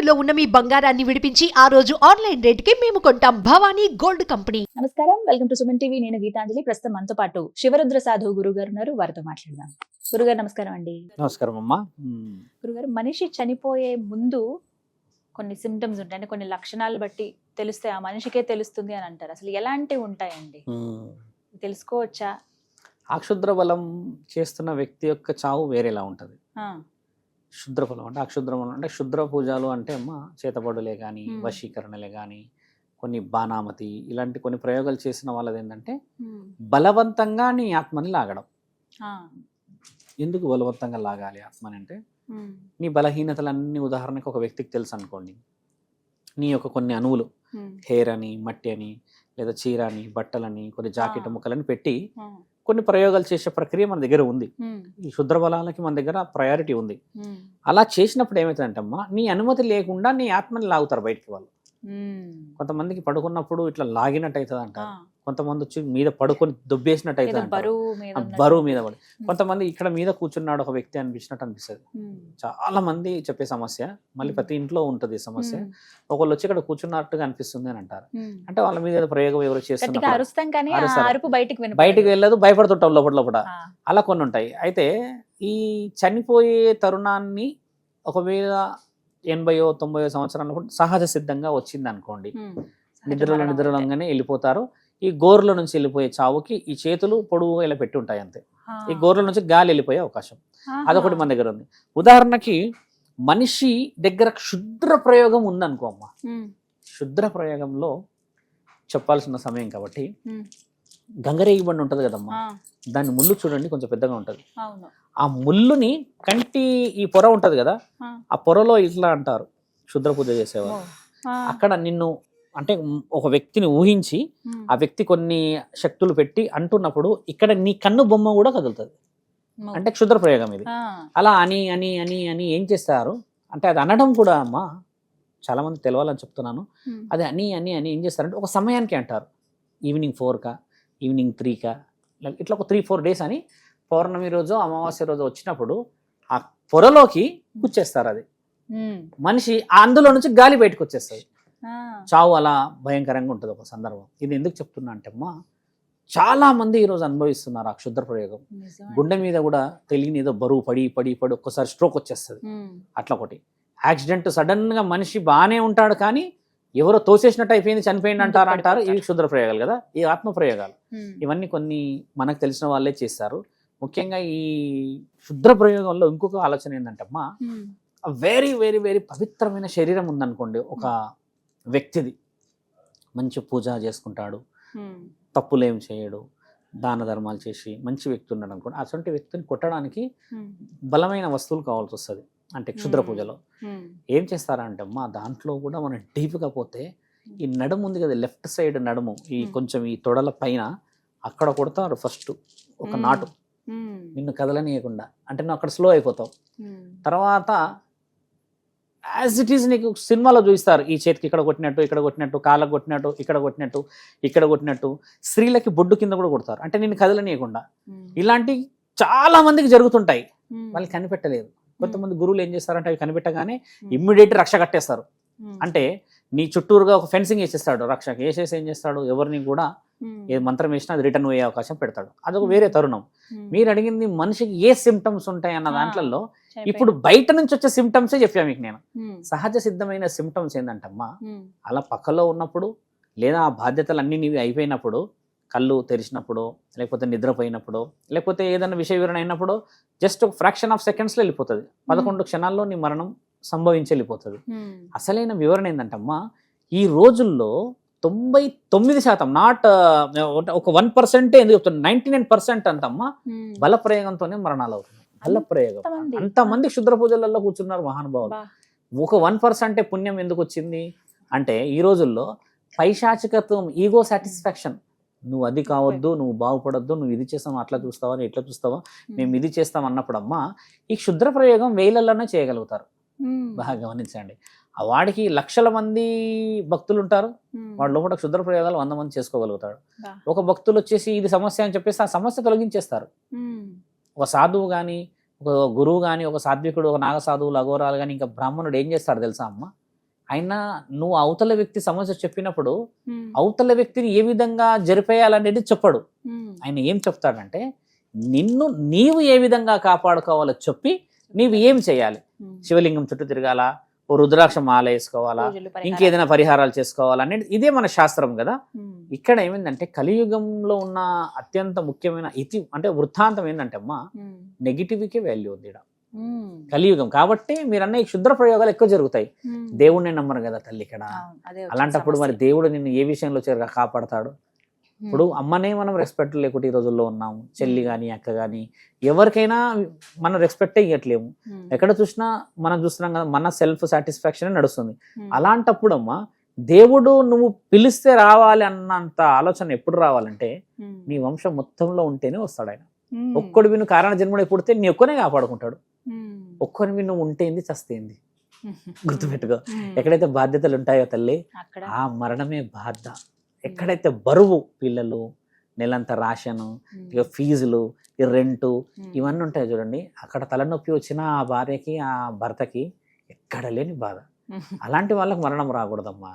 తాకట్టులో ఉన్న మీ బంగారాన్ని విడిపించి ఆ రోజు ఆన్లైన్ రేటుకి మేము కొంటాం. Bhavani gold company. నమస్కారం, వెల్కమ్ టు సుమన్ టీవీ. నేను గీతాంజలి. ప్రస్తుతం మనతో పాటు శివరుద్ర సాధువు గురుగారు ఉన్నారు. వారితో మాట్లాడదాం. గురుగారు నమస్కారం అండి. నమస్కారం అమ్మా. గురుగారు, మనిషి చనిపోయే ముందు కొన్ని సిమ్టమ్స్ ఉంటాయి, అంటే కొన్ని లక్షణాలు బట్టి తెలుస్తాయి, ఆ మనిషికే తెలుస్తుంది అని అంటారు. అసలు ఎలాంటివి ఉంటాయండి, తెలుసుకోవచ్చా? అక్షుద్ర బలం చేస్తున్న వ్యక్తి యొక్క చావు వేరేలా ఉంటుంది. ఆ, క్షుద్ర బలం అంటే అక్షుద్ర బలం అంటే క్షుద్ర పూజలు అంటే అమ్మ చేతబడులే కానీ వశీకరణలే కానీ కొన్ని బాణామతి ఇలాంటి కొన్ని ప్రయోగాలు చేసిన వాళ్ళది ఏంటంటే బలవంతంగా నీ ఆత్మని లాగడం. ఆ, ఎందుకు బలవంతంగా లాగాలి ఆత్మని అంటే నీ బలహీనతలన్నీ ఉదాహరణకు ఒక వ్యక్తికి తెలుసు అనుకోండి, నీ యొక్క కొన్ని అణువులు హెయిర్ అని మట్టి అని లేదా చీర అని బట్టలని కొన్ని జాకెట్ ముక్కలని పెట్టి కొన్ని ప్రయోగాలు చేసే ప్రక్రియ మన దగ్గర ఉంది. ఈ క్షుద్ర బలాలకి మన దగ్గర ప్రయారిటీ ఉంది. అలా చేసినప్పుడు ఏమవుతుందంటమ్మా, నీ అనుమతి లేకుండా నీ ఆత్మని లాగుతారు బయటికి వాళ్ళు. కొంతమందికి పడుకున్నప్పుడు ఇట్లా లాగినట్టు అవుతుంది అంటారు, కొంతమంది వచ్చి మీద పడుకొని దొబ్బేసినట్టు అవుతుంది, బరువు మీద పడి. కొంతమంది ఇక్కడ మీద కూర్చున్నాడు ఒక వ్యక్తి అనిపించినట్టు అనిపిస్తుంది. చాలా మంది చెప్పే సమస్య, మళ్ళీ ప్రతి ఇంట్లో ఉంటుంది ఈ సమస్య. ఒకళ్ళు వచ్చి ఇక్కడ కూర్చున్నట్టుగా అనిపిస్తుంది అని అంటారు. అంటే వాళ్ళ మీద ప్రయోగం ఎవరు చేస్తున్నారు, బయటికి వెళ్ళదు, భయపడుతుంటాం లోపల లోపల. అలా కొన్ని ఉంటాయి. అయితే ఈ చనిపోయే తరుణాన్ని ఒకవేళ 80 90 సంవత్సరాలు సహజ సిద్ధంగా వచ్చింది అనుకోండి, నిద్రలోగానే వెళ్ళిపోతారు. ఈ గోర్ల నుంచి వెళ్ళిపోయే చావుకి ఈ చేతులు పొడవుగా ఇలా పెట్టి ఉంటాయి అంతే. ఈ గోర్ల నుంచి గాలి వెళ్ళిపోయే అవకాశం అదొకటి మన దగ్గర ఉంది. ఉదాహరణకి మనిషి దగ్గర క్షుద్ర ప్రయోగం ఉందనుకో అమ్మ, క్షుద్ర ప్రయోగంలో చెప్పాల్సిన సమయం కాబట్టి గంగరేగి బండి ఉంటది కదమ్మా, దాని ముళ్ళు చూడండి కొంచెం పెద్దగా ఉంటది. ఆ ముళ్ళుని కంటి ఈ పొర ఉంటది కదా, ఆ పొరలో ఇట్లా అంటారు క్షుద్ర పూజ చేసేవారు. అక్కడ నిన్ను అంటే ఒక వ్యక్తిని ఊహించి ఆ వ్యక్తి కొన్ని శక్తులు పెట్టి అంటున్నప్పుడు ఇక్కడ నీ కన్ను బొమ్మ కూడా కదులుతుంది. అంటే క్షుద్ర ప్రయోగం ఇది. అలా అని అని అని అని ఏం చేస్తారు అంటే, అది అనడం కూడా అమ్మా చాలా మంది తెలవాలని చెప్తున్నాను. అది అని అని అని ఏం చేస్తారంటే ఒక సమయానికి అంటారు, ఈవినింగ్ 4కా ఈవినింగ్ 3కా ఇట్లా ఒక 3-4 డేస్ అని. పౌర్ణమి రోజు అమావాస్య రోజు వచ్చినప్పుడు ఆ పొరలోకి కూర్చేస్తారు. అది మనిషి అందులో నుంచి గాలి బయటకు వచ్చేస్తుంది. చావు అలా భయంకరంగా ఉంటుంది ఒక సందర్భం. ఇది ఎందుకు చెప్తున్నా అంటే అమ్మా, చాలా మంది ఈరోజు అనుభవిస్తున్నారు ఆ క్షుద్ర ప్రయోగం. గుండె మీద కూడా తెలియని ఏదో బరువు పడి పడి పడి ఒక్కసారి స్ట్రోక్ వచ్చేస్తుంది. అట్లా ఒకటి యాక్సిడెంట్, సడన్ గా మనిషి బాగానే ఉంటాడు కానీ ఎవరో తోసేసినట్టు అయిపోయింది, చనిపోయింది అంటారు. ఇవి క్షుద్ర ప్రయోగాలు కదా, ఈ ఆత్మ ప్రయోగాలు. ఇవన్నీ కొన్ని మనకు తెలిసిన వాళ్ళే చేస్తారు. ముఖ్యంగా ఈ క్షుద్ర ప్రయోగంలో ఇంకొక ఆలోచన ఏంటంటే అమ్మా, వెరీ వెరీ వెరీ పవిత్రమైన శరీరం ఉందనుకోండి ఒక వ్యక్తిది, మంచి పూజ చేసుకుంటాడు, తప్పులేం చేయడు, దాన ధర్మాలు చేసి మంచి వ్యక్తి ఉన్నాడు అనుకోండి, అటువంటి వ్యక్తిని కొట్టడానికి బలమైన వస్తువులు కావాల్సి వస్తుంది. అంటే క్షుద్ర పూజలో ఏం చేస్తారంటే అమ్మా, దాంట్లో కూడా మనం డీప్గా పోతే ఈ నడుము ఉంది కదా, లెఫ్ట్ సైడ్ నడుము, ఈ కొంచెం ఈ తొడల పైన అక్కడ కొడతారు ఫస్ట్ ఒక నాటు, నిన్ను కదలనీయకుండా. అంటే నువ్వు అక్కడ స్లో అయిపోతావు. తర్వాత యాజ్ ఇట్ ఈజ్ నీకు సినిమాలో చూపిస్తారు, ఈ చేతికి ఇక్కడ కొట్టినట్టు, ఇక్కడ కొట్టినట్టు, కాళ్ళకు కొట్టినట్టు, ఇక్కడ కొట్టినట్టు, ఇక్కడ కొట్టినట్టు. స్త్రీలకి బొడ్డు కింద కూడా కొడతారు, అంటే నిన్ను కదలనీయకుండా. ఇలాంటి చాలా మందికి జరుగుతుంటాయి, వాళ్ళు కనిపెట్టలేదు. కొంతమంది గురువులు ఏం చేస్తారంటే అవి కనిపెట్టగానే ఇమ్మీడియట్ రక్ష కట్టేస్తారు. అంటే నీ చుట్టూరుగా ఒక ఫెన్సింగ్ వేసేస్తాడు, రక్ష వేసేసి ఏం చేస్తాడు, ఎవరిని కూడా ఏ మంత్రం వేసినా అది రిటర్న్ అయ్యే అవకాశం పెడతాడు. అదొక వేరే తరుణం. మీరు అడిగింది మనిషికి ఏ సిమ్టమ్స్ ఉంటాయి అన్న దాంట్లో ఇప్పుడు బయట నుంచి వచ్చే సిమ్టమ్సే చెప్పా మీకు నేను. సహజ సిద్ధమైన సిమ్టమ్స్ ఏంటంటమ్మా, అలా పక్కలో ఉన్నప్పుడు లేదా ఆ బాధ్యతలు అన్ని నీవి అయిపోయినప్పుడు, కళ్ళు తెరిచినప్పుడు, లేకపోతే నిద్రపోయినప్పుడు, లేకపోతే ఏదైనా విషయ వివరణ అయినప్పుడు జస్ట్ ఒక ఫ్రాక్షన్ ఆఫ్ సెకండ్స్లో వెళ్ళిపోతుంది. 11 క్షణాల్లో నీ మరణం సంభవించి వెళ్ళిపోతుంది. అసలైన వివరణ ఏంటంటమ్మా, ఈ రోజుల్లో 99% నాట్ ఒక 1% ఎందుకు చెప్తున్నా, 99% అంతమ్మా బల ప్రయోగంతోనే మరణాలు అవుతున్నాయి. బల ప్రయోగం. అంతమంది క్షుద్ర పూజలలో కూర్చున్నారు మహానుభావులు. ఒక 1% పుణ్యం ఎందుకు వచ్చింది అంటే, ఈ రోజుల్లో పైశాచికత్వం, ఈగో సాటిస్ఫాక్షన్, నువ్వు అది కావద్దు, నువ్వు బాగుపడద్దు, నువ్వు ఇది చేస్తావు, అట్లా చూస్తావా, ఎట్లా చూస్తావా, మేము ఇది చేస్తాం అన్నప్పుడమ్మా ఈ క్షుద్ర ప్రయోగం వేలల్లోనే చేయగలుగుతారు. బాగా గమనించండి. వాడికి లక్షల మంది భక్తులు ఉంటారు, వాడి లోపల క్షుద్ర ప్రయోగాలు 100 మంది చేసుకోగలుగుతాడు. ఒక భక్తులు వచ్చేసి ఇది సమస్య అని చెప్పేసి ఆ సమస్య తొలగించేస్తారు. ఒక సాధువు కానీ, ఒక గురువు కానీ, ఒక సాత్వికుడు, ఒక నాగ సాధువులు, అఘోరాలు కానీ, ఇంకా బ్రాహ్మణుడు ఏం చేస్తాడు తెలుసా అమ్మ, అయినా నువ్వు అవతల వ్యక్తి సమస్య చెప్పినప్పుడు అవతల వ్యక్తిని ఏ విధంగా జరిపేయాలనేది చెప్పడు. ఆయన ఏం చెప్తాడంటే నిన్ను నీవు ఏ విధంగా కాపాడుకోవాలో చెప్పి నీవు ఏం చేయాలి. శివలింగం చుట్టూ తిరగాల, ఓ రుద్రాక్ష మాల వేసుకోవాలా, ఇంకేదైనా పరిహారాలు చేసుకోవాలా అనేది ఇదే మన శాస్త్రం కదా. ఇక్కడ ఏమైందంటే కలియుగంలో ఉన్న అత్యంత ముఖ్యమైన అంటే వృత్తాంతం ఏంటంటే అమ్మా నెగిటివ్కే వాల్యూ ఉంది ఇక్కడ కలియుగం. కాబట్టి మీరు అన్న ఈ క్షుద్ర ప్రయోగాలు ఎక్కువ జరుగుతాయి. దేవుడిని నమ్మరు కదా తల్లి ఇక్కడ. అలాంటప్పుడు మరి దేవుడు నిన్ను ఏ విషయంలో కాపాడతాడు? ఇప్పుడు అమ్మనే మనం రెస్పెక్ట్ లేకుండా ఈ రోజుల్లో ఉన్నాము. చెల్లి కానీ అక్క కానీ ఎవరికైనా మనం రెస్పెక్టే ఇవ్వట్లేము. ఎక్కడ చూసినా మనం చూస్తున్నాం కదా, మన సెల్ఫ్ సాటిస్ఫాక్షన్ నడుస్తుంది. అలాంటప్పుడు అమ్మ దేవుడు నువ్వు పిలిస్తే రావాలి అన్నంత ఆలోచన ఎప్పుడు రావాలంటే నీ వంశం మొత్తంలో ఉంటేనే వస్తాడు ఆయన. ఒక్కడు విను కారణ జన్ముడే పుడితే నీ ఒక్కనే కాపాడుకుంటాడు. ఒక్కని విను ఉంటేంది చస్తేంది గుర్తుపెట్టుకో. ఎక్కడైతే బాధ్యతలు ఉంటాయో తల్లి ఆ మరణమే బాధ. ఎక్కడైతే బరువు పిల్లలు, నెలంత రాషను, ఇక ఫీజులు, ఈ రెంటు ఇవన్నీ ఉంటాయి చూడండి, అక్కడ తలనొప్పి వచ్చిన ఆ భార్యకి ఆ భర్తకి ఎక్కడ లేని బాధ. అలాంటి వాళ్ళకి మరణం రాకూడదమ్మా.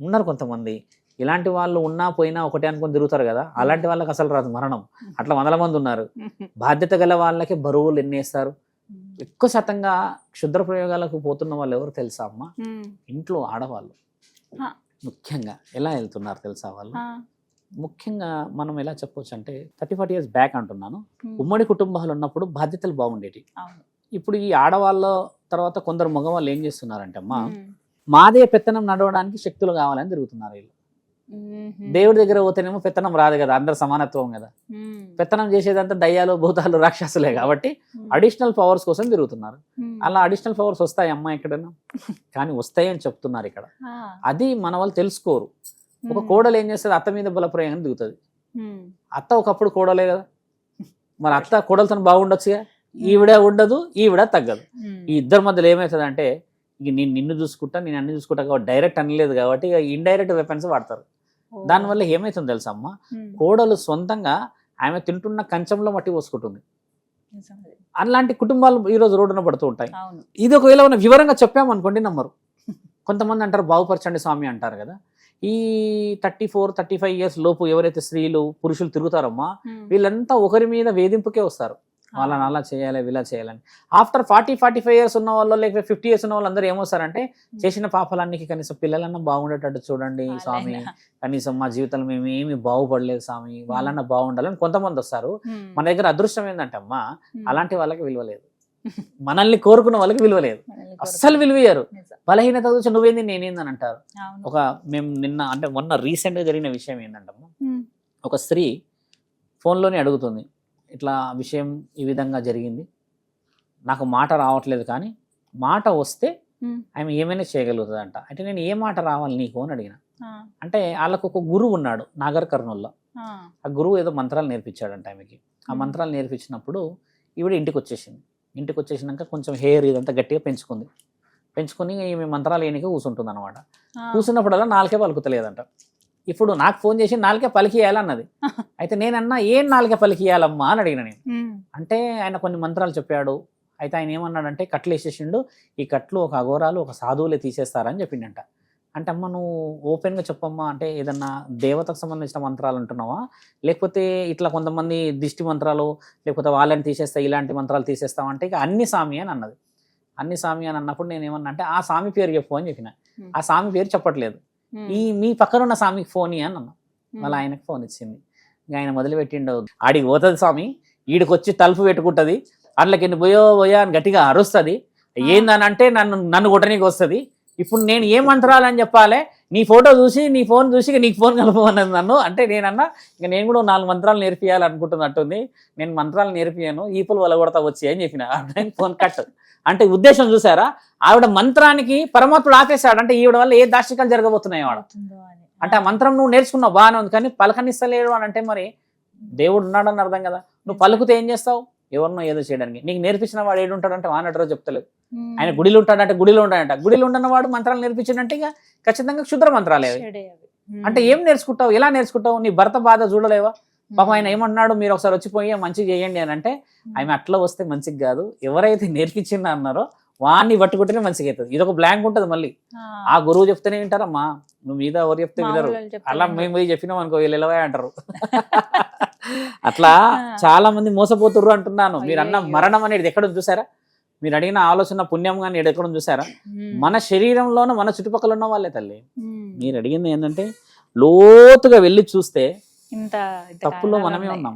ఉన్నారు కొంతమంది ఇలాంటి వాళ్ళు ఉన్నా పోయినా ఒకటే అనుకుని తిరుగుతారు కదా, అలాంటి వాళ్ళకి అసలు రాదు మరణం. అట్లా 100 మంది ఉన్నారు. బాధ్యత గల వాళ్ళకి బరువులు ఎన్నేస్తారు. ఎక్కువ శాతంగా క్షుద్ర ప్రయోగాలకు పోతున్న వాళ్ళు ఎవరు తెలుసా అమ్మ? ఇంట్లో ఆడవాళ్ళు ముఖ్యంగా ఎలా వెళ్తున్నారు తెలుసా వాళ్ళు? ముఖ్యంగా మనం ఎలా చెప్పొచ్చు అంటే 30-40 years బ్యాక్ అంటున్నాను, ఉమ్మడి కుటుంబాలు ఉన్నప్పుడు బాధ్యతలు బాగుండేవి. ఇప్పుడు ఈ ఆడవాళ్ళ తర్వాత కొందరు మగవాళ్ళు ఏం చేస్తున్నారంటే అమ్మా మాదే పెత్తనం నడవడానికి శక్తులు కావాలని తిరుగుతున్నారు వీళ్ళు. దేవుడి దగ్గర పోతేనేమో పెత్తనం రాదు కదా, అందరు సమానత్వం కదా. పెత్తనం చేసేదంతా దయ్యాలు, భూతాలు, రాక్షసులే కాబట్టి అడిషనల్ పవర్స్ కోసం తిరుగుతున్నారు. అలా అడిషనల్ పవర్స్ వస్తాయి అమ్మా ఎక్కడైనా, కానీ వస్తాయి అని చెప్తున్నారు ఇక్కడ. అది మన వాళ్ళు తెలుసుకోరు. ఒక కోడలు ఏం చేస్తుంది, అత్త మీద బలప్రయోగం దిగుతుంది. అత్త ఒకప్పుడు కోడలే కదా, మరి అత్త కోడలతో బాగుండొచ్చుగా. ఈవిడ ఉండదు, ఈవిడ తగ్గదు. ఈ ఇద్దరి మధ్యలో ఏమవుతుంది అంటే ఇక నేను నిన్ను చూసుకుంటా, నేను అన్ని చూసుకుంటా కాబట్టి డైరెక్ట్ అనలేదు కాబట్టి ఇక ఇండైరెక్ట్ వెపన్స్ వాడతారు. దానివల్ల ఏమైతుంది తెలుసా అమ్మ, కోడలు సొంతంగా ఆమె తింటున్న కంచంలో మట్టి పోసుకుంటుంది. అలాంటి కుటుంబాలు ఈరోజు రోడ్డున పడుతూ ఉంటాయి. ఇది ఒకవేళ మనం వివరంగా చెప్పామనుకోండి నమ్మరు. కొంతమంది అంటారు బాగుపరచండి స్వామి అంటారు కదా. ఈ 34-35 years లోపు ఎవరైతే స్త్రీలు పురుషులు తిరుగుతారమ్మా వీళ్ళంతా ఒకరి మీద వేధింపుకే వస్తారు. వాళ్ళని అలా చేయాలి, ఇలా చేయాలని. ఆఫ్టర్ 40-45 years ఉన్న వాళ్ళు, లేకపోతే 50 years ఉన్న వాళ్ళు అందరూ ఏమొస్తారంటే చేసిన పాపాలన్నీ కనీసం పిల్లలన్నా బాగుండేటట్టు చూడండి స్వామి, కనీసం మా జీవితంలో మేము ఏమి బాగుపడలేదు స్వామి, వాళ్ళన్నా బాగుండాలని కొంతమంది వస్తారు. మన దగ్గర అదృష్టం ఏంటంటే అమ్మా అలాంటి వాళ్ళకి విలువలేదు, మనల్ని కోరుకున్న వాళ్ళకి విలువలేదు, అస్సలు విలువయ్యారు. బలహీనత చూసి నువ్వేంది నేనేందని అంటారు. మేము నిన్న అంటే మొన్న రీసెంట్గా జరిగిన విషయం ఏంటంటమ్మా, ఒక స్త్రీ ఫోన్లోనే అడుగుతుంది, ఇట్లా విషయం ఈ విధంగా జరిగింది, నాకు మాట రావట్లేదు కానీ మాట వస్తే ఆమె ఏమైనా చేయగలుగుతుందంట. అంటే నేను ఏ మాట రావాలి నీకు అని అడిగిన. అంటే వాళ్ళకు ఒక గురువు ఉన్నాడు నాగర్ కర్నూల్లో. ఆ గురువు ఏదో మంత్రాలు నేర్పించాడంట ఆమెకి. ఆ మంత్రాలు నేర్పించినప్పుడు ఈవిడ ఇంటికి వచ్చేసింది. ఇంటికి వచ్చేసినాక కొంచెం హెయిర్ ఇదంతా గట్టిగా పెంచుకొని ఈమె మంత్రాలు ఏనికే కూర్చుంటుంది అనమాట. కూర్చున్నప్పుడల్లా నాలుకే పలుకుతలేదంట. ఇప్పుడు నాకు ఫోన్ చేసి నాలుకే పలికియాలన్నది. అయితే నేనన్నా ఏం నాలుకే పలికియాలమ్మా అని అడిగిన నేను. అంటే ఆయన కొన్ని మంత్రాలు చెప్పాడు. అయితే ఆయన ఏమన్నాడంటే కట్లు వేసేసిండు, ఈ కట్లు ఒక అఘోరాలు ఒక సాధువులే తీసేస్తారని చెప్పిండంట. అంటే అమ్మ నువ్వు ఓపెన్గా చెప్పమ్మా, అంటే ఏదన్నా దేవతకు సంబంధించిన మంత్రాలు అంటున్నావా, లేకపోతే ఇట్లా కొంతమంది దిష్టి మంత్రాలు, లేకపోతే వాళ్ళని తీసేస్తా ఇలాంటి మంత్రాలు తీసేస్తామంటే ఇక అన్ని స్వామి అని అన్నది. అన్ని స్వామి అని అన్నప్పుడు నేను ఏమన్నా అంటే ఆ స్వామి పేరు చెప్పు అని చెప్పిన. ఆ స్వామి పేరు చెప్పట్లేదు. మీ పక్కన ఉన్న స్వామికి ఫోన్ అని అన్నా. మళ్ళీ ఆయనకు ఫోన్ ఇచ్చింది. ఇంకా ఆయన మొదలుపెట్టిండు, ఆడికి పోతుంది స్వామి, ఈడికి వచ్చి తలుపు పెట్టుకుంటుంది, అందులోకి పోయో అని గట్టిగా అరుస్తుంది, ఏందని అంటే నన్ను కొట్టనీకి వస్తుంది. ఇప్పుడు నేను ఏ మంత్రాలు అని చెప్పాలి, నీ ఫోటో చూసి నీ ఫోన్ చూసి నీకు ఫోన్ కలపమన్నది నన్ను. అంటే నేనన్నా ఇంకా నేను కూడా 4 మంత్రాలు నేర్పియాలనుకుంటున్నట్టుంది, నేను మంత్రాలు నేర్పియాను, ఈపులు వలగొడతా వచ్చి అని చెప్పిన. Phone cut. అంటే ఉద్దేశం చూసారా, ఆవిడ మంత్రానికి పరమాత్ముడు ఆపేశాడు. అంటే ఈవిడ వల్ల ఏ దార్శనికాలు జరగబోతున్నాయి వాడు. అంటే ఆ మంత్రం నువ్వు నేర్చుకున్నావు బాగానే ఉంది, కానీ పలకనిస్తలేడు అని అంటే మరి దేవుడు ఉన్నాడని అర్థం కదా. నువ్వు పలుకుతే ఏం చేస్తావు, ఎవరినో ఏదో చేయడానికి. నీకు నేర్పించిన వాడు ఏడు ఉంటాడంటే వానటరో చెప్తలేదు. ఆయన గుడిలో ఉంటాడంటే గుడిలో ఉంటాడంట. గుడిలో ఉండన్న వాడు మంత్రాలు నేర్పించిందంటే ఇక ఖచ్చితంగా క్షుద్ర మంత్రాలే అవి. అంటే ఏం నేర్చుకుంటావు, ఎలా నేర్చుకుంటావు? నీ భర్త బాధ చూడలేవా? పాపం ఆయన ఏమంటున్నాడు, మీరు ఒకసారి వచ్చిపోయి మంచిగా చేయండి అని అంటే ఆమె అట్లా వస్తే మంచిగా కాదు, ఎవరైతే నేర్పించిందా అన్నారో వాడిని పట్టుకుంటేనే మంచిగా అవుతుంది. ఇది ఒక బ్లాంక్ ఉంటుంది మళ్ళీ. ఆ గురువు చెప్తేనే వింటారమ్మా, నువ్వు మీద ఎవరు చెప్తే వినరు. అలా మేము పోయి చెప్పినాం అనుకో వీళ్ళు ఎలవా అంటారు. అట్లా చాలా మంది మోసపోతుర్రు అంటున్నాను. మీరు అన్న మరణం అనేది ఎక్కడ చూసారా? మీరు అడిగిన ఆలోచన పుణ్యం కానీ ఎక్కడ చూసారా? మన శరీరంలోనూ మన చుట్టుపక్కల ఉన్న వాళ్ళే తల్లి. మీరు అడిగింది ఏంటంటే లోతుగా వెళ్ళి చూస్తే తప్పులో మనమే ఉన్నాం,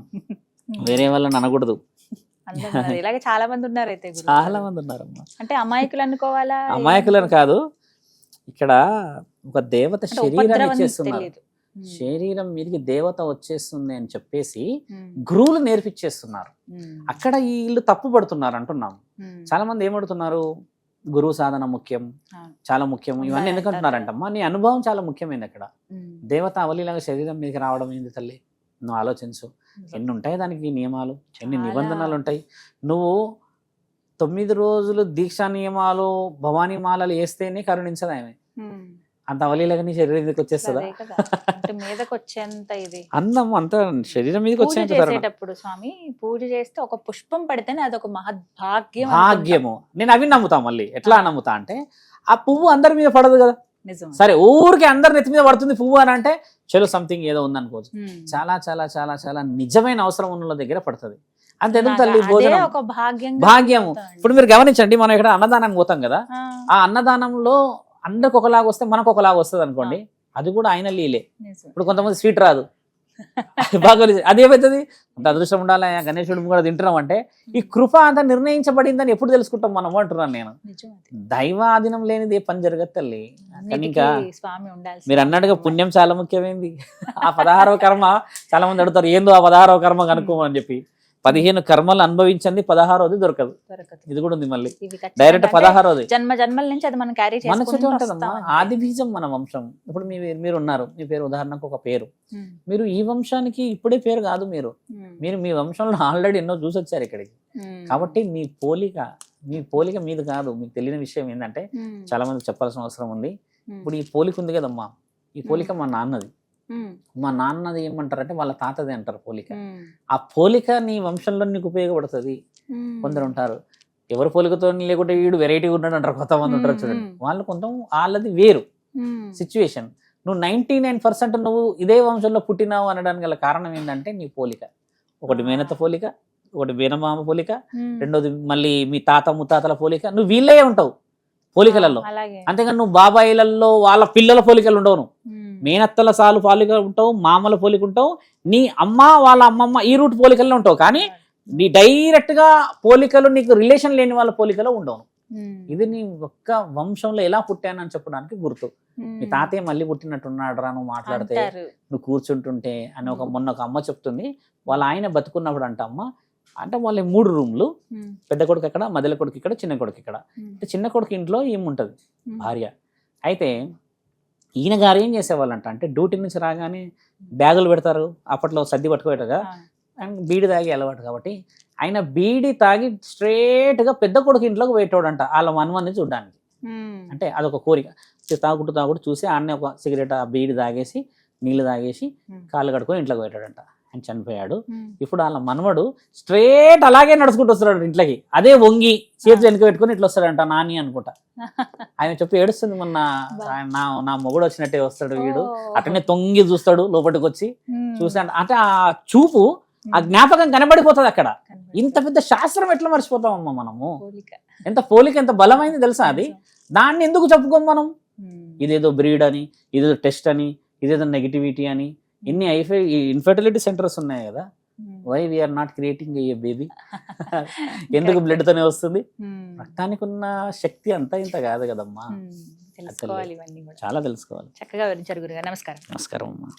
వేరే వాళ్ళని అనకూడదు. ఇలాగే చాలా మంది ఉన్నారు. అయితే చాలా మంది ఉన్నారమ్మా. అంటే అమాయకులు అనుకోవాలా? అమాయకులను కాదు, ఇక్కడ ఒక దేవత శరీరాన్ని ఇచ్చేస్తున్నారు. శరీరం మీదకి దేవత వచ్చేస్తుంది అని చెప్పేసి గురువులు నేర్పించేస్తున్నారు. అక్కడ వీళ్ళు తప్పు పడుతున్నారు అంటున్నాం. చాలా మంది ఏమడుతున్నారు, గురువు సాధన ముఖ్యం, చాలా ముఖ్యం, ఇవన్నీ ఎందుకు అంటున్నారంటమ్మా? నీ అనుభవం చాలా ముఖ్యమైనది. అక్కడ దేవత అవలీలాగా శరీరం మీదకి రావడం ఏంది తల్లి? నువ్వు ఆలోచించు. ఎన్ని ఉంటాయి దానికి నియమాలు, ఎన్ని నిబంధనలు ఉంటాయి. నువ్వు 9 రోజులు దీక్షా నియమాలు భవానీ మాలలు వేస్తేనే కరుణించదు ఆమె. అంత అవలీలాగా నీ శరీరం మీదకి వచ్చేస్తుందా? మీదకి వచ్చేంత ఇది అందం అంత శరీరం మీదకి వచ్చేటప్పుడు స్వామి పూజ చేస్తే ఒక పుష్పం పడితేనే అదొక మహద్భాగ్యం. భాగ్యము. నేను అవి నమ్ముతా. మళ్ళీ ఎట్లా నమ్ముతా అంటే, ఆ పువ్వు అందరి మీద పడదు కదా. సరే ఊరికి అందరి నెత్తి మీద పడుతుంది పువ్వు అని అంటే చలో సంథింగ్ ఏదో ఉందనుకోవచ్చు. చాలా చాలా చాలా చాలా నిజమైన అవసరం ఉన్న దగ్గర పడుతుంది. అంతెందుకు తల్లి, భోజనం భాగ్యము. ఇప్పుడు మీరు గమనించండి, మనం ఇక్కడ అన్నదానానికి పోతాం కదా, ఆ అన్నదానంలో అందరికి ఒకలాగా వస్తే మనకు ఒకలాగా వస్తుంది అనుకోండి, అది కూడా ఆయన లీలే. ఇప్పుడు కొంతమంది స్వీట్ రాదు, బాగా అదేమవుతుంది, అంత అదృష్టం ఉండాలి, గణేశుడు కూడా తింటున్నాం అంటే ఈ కృప అంతా నిర్ణయించబడిందని ఎప్పుడు తెలుసుకుంటాం మనం అంటున్నాను నేను. దైవాధీనం లేనిది ఏ పని జరగదు తల్లి. ఇంకా మీరు అన్నట్టుగా పుణ్యం చాలా ముఖ్యమైనది. ఆ 16వ కర్మ చాలా మంది అడుగుతారు, ఏందో ఆ 16వ కర్మ కనుక్కోమని చెప్పి. 15 కర్మలు అనుభవించింది 16వది దొరకదు. ఇది కూడా ఉంది మళ్ళీ డైరెక్ట్ 16వది. జన్మ జన్మల నుంచి అది మనం క్యారీ మన చుట్టూ ఉంటుందమ్మా. ఆది బీజం మన వంశం. ఇప్పుడు మీరు ఉన్నారు, మీ పేరు ఉదాహరణకు ఒక పేరు, మీరు ఈ వంశానికి ఇప్పుడే పేరు కాదు, మీరు మీ వంశంలో ఆల్రెడీ ఎన్నో చూసి వచ్చారు ఇక్కడికి. కాబట్టి మీ పోలిక మీది కాదు. మీకు తెలియని విషయం ఏంటంటే చాలా మందికి చెప్పాల్సిన అవసరం ఉంది. ఇప్పుడు ఈ పోలిక ఉంది కదమ్మా, ఈ పోలిక మా నాన్నది. మా నాన్నది ఏమంటారంటే వాళ్ళ తాతది అంటారు పోలిక. ఆ పోలిక నీ వంశంలో నీకు ఉపయోగపడుతుంది. కొందరు ఉంటారు ఎవరు పోలికతో లేకుంటే వీడు వెరైటీగా ఉన్నాడు అంటారు, కొంతమంది ఉంటారు చూడండి. వాళ్ళు వాళ్ళది వేరు సిచ్యువేషన్. నువ్వు 99% నువ్వు ఇదే వంశంలో పుట్టినావు అనడానికి గల కారణం ఏంటంటే నీ పోలిక. ఒకటి మేనత్త పోలిక, ఒకటి మేనమామ పోలిక, రెండోది మళ్ళీ మీ తాత ముత్తాతల పోలిక. నువ్వు వీళ్ళే ఉంటావు పోలికలలో. అంతేగాని నువ్వు బాబాయిలలో వాళ్ళ పిల్లల పోలికలు ఉండవు. నువ్వు మేనత్తల సాలు పోలిక ఉంటావు, మామల పోలిక ఉంటావు, నీ అమ్మ వాళ్ళ అమ్మమ్మ ఈ రూట్ పోలికల్లో ఉంటావు. కానీ నీ డైరెక్ట్ గా పోలికలు నీకు రిలేషన్ లేని వాళ్ళ పోలికలో ఉండవు. ఇది నీ ఒక్క వంశంలో ఎలా పుట్టానని చెప్పడానికి గుర్తు. మీ తాతయ్య మళ్ళీ పుట్టినట్టున్నాడు రా నువ్వు మాట్లాడితే, నువ్వు కూర్చుంటుంటే అని మొన్న ఒక అమ్మ చెప్తుంది. వాళ్ళ ఆయన బతుకున్నప్పుడు అంట అమ్మ అంటే వాళ్ళ 3 రూమ్లు, పెద్ద కొడుకు ఎక్కడ, మధ్యలో కొడుకు ఇక్కడ, చిన్న కొడుకు ఇక్కడ. చిన్న కొడుకు ఇంట్లో ఏముంటది భార్య. అయితే ఈయన గారు ఏం చేసేవాళ్ళంట అంటే డ్యూటీ నుంచి రాగానే బ్యాగులు పెడతారు, అప్పట్లో సర్ది పట్టుకోవటగా, అండ్ బీడి తాగి అలవాటు కాబట్టి ఆయన బీడి తాగి స్ట్రేట్గా పెద్ద కొడుకు ఇంట్లోకి పెట్టాడంట వాళ్ళ మనవన్ని చూడడానికి. అంటే అదొక కోరిక. తాగుడు చూసి ఆడనే ఒక సిగరెట్ ఆ బీడి తాగేసి నీళ్ళు తాగేసి కాళ్ళు కడుక్కొని ఇంట్లోకి పెట్టాడంట. ఆయన చనిపోయాడు. ఇప్పుడు వాళ్ళ మనవడు స్ట్రేట్ అలాగే నడుచుకుంటూ వస్తాడు ఇంట్లోకి, అదే వంగి చేతి వెనుక పెట్టుకుని ఇట్లా వస్తాడంట నాని అనుకుంటా. ఆయన చెప్పి ఏడుస్తుంది, మొన్న నా మొగుడు వచ్చినట్టే వస్తాడు వీడు, అట్లనే తొంగి చూస్తాడు లోపలికి వచ్చి చూసాడు అంటే ఆ చూపు ఆ జ్ఞాపకం కనబడిపోతుంది అక్కడ. ఇంత పెద్ద శాస్త్రం ఎట్లా మర్చిపోతామమ్మా మనము? ఎంత పోలిక ఎంత బలమైంది తెలుసా అది. దాన్ని ఎందుకు చెప్పుకోం మనం? ఇదేదో బ్రీడ్ అని, ఇదేదో టెస్ట్ అని, ఇదేదో నెగిటివిటీ అని, ఇన్ని ఇన్ఫర్టిలిటీ సెంటర్స్ ఉన్నాయి కదా. Why we are not creating a baby? ఎందుకు బ్లడ్ తోనే వస్తుంది? రక్తానికి ఉన్న శక్తి అంతా ఇంత కాదు కదమ్మా. చాలా తెలుసుకోవాలి. చక్కగా వివరించారు గురుగారు. నమస్కారం. నమస్కారం అమ్మా.